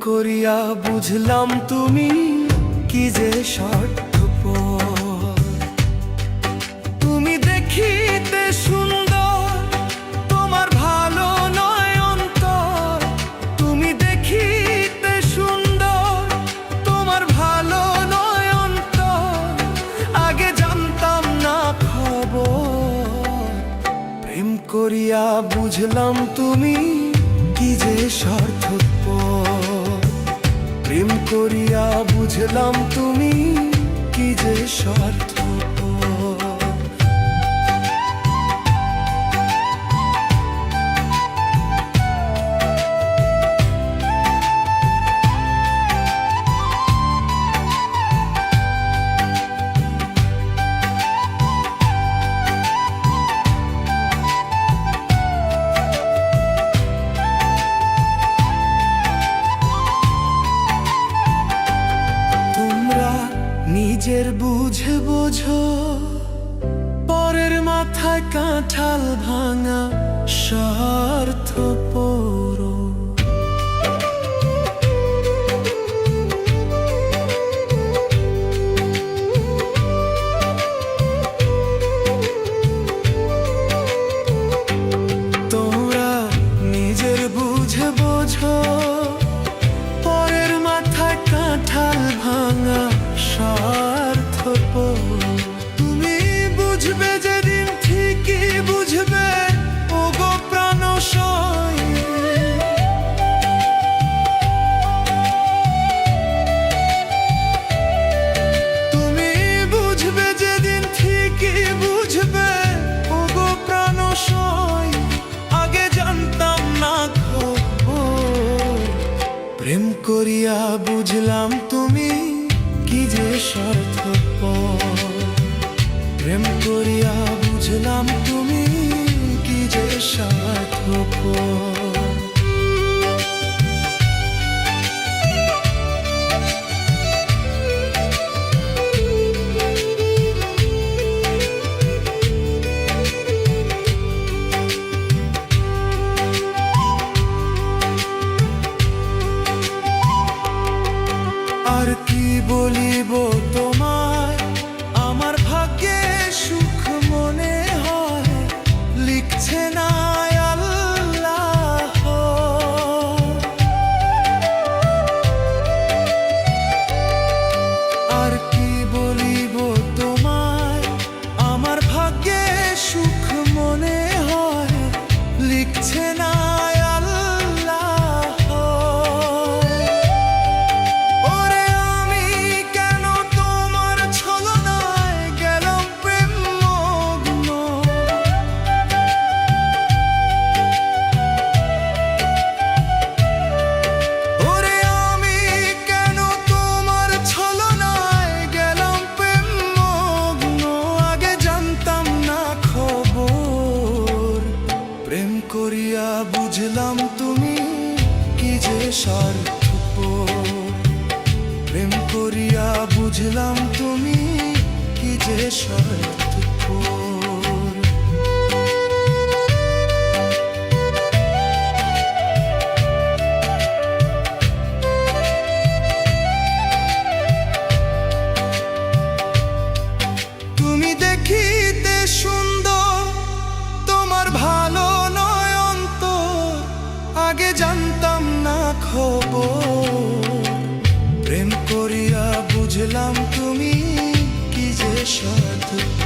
করিয়া বুঝলাম তুমি কি যে স্বার্থপর। তুমি দেখিতে সুন্দর, তোমার ভালো নয় অন্তর। তুমি দেখিতে সুন্দর, তোমার ভালো নয় অন্তর। আগে জানতাম না খবর। প্রেম করিয়া বুঝলাম তুমি কি যে স্বার্থপর। প্রেম করিয়া বুঝলাম তুমি কি যে স্বার্থপর। নিজের বুঝে বোঝো, পরের মাথায় কাঁঠাল ভাঙা স্বার্থপর। তোমরা নিজের বুঝে বোঝো, পরের মাথায় কাঁঠাল ভাঙা স্বার্থপর। তুমি বুঝবে যেদিন ঠিকই বুঝবে, ওগো প্রাণশয়। তুমি বুঝবে যেদিন ঠিকই বুঝবে, ওগো প্রাণশয়। আগে জানতাম না খবর। প্রেম করিয়া বুঝলাম তুমি কি যে স্বার্থপর। প্রেম করিয়া বুঝলাম তুমি কি যে স্বার্থপর। আর কি বলিব তোমায়, আমার ভাগ্যে সুখ মনে হয়, লিখছে না আল্লাহ। আর কি বলিব তোমায়, আমার ভাগ্যে সুখ মনে হয়, লিখছে না করিয়া বুঝলাম তুমি কি যে স্বার্থপর। প্রেম করিয়া বুঝলাম তুমি কি যে স্বার্থপর। তুমি দেখিতে সুন্দর, তোমার ভালো নয় অন্তর। আগে জানতাম না খবর। প্রেম করিয়া বুঝলাম তুমি কি যে স্বার্থপর।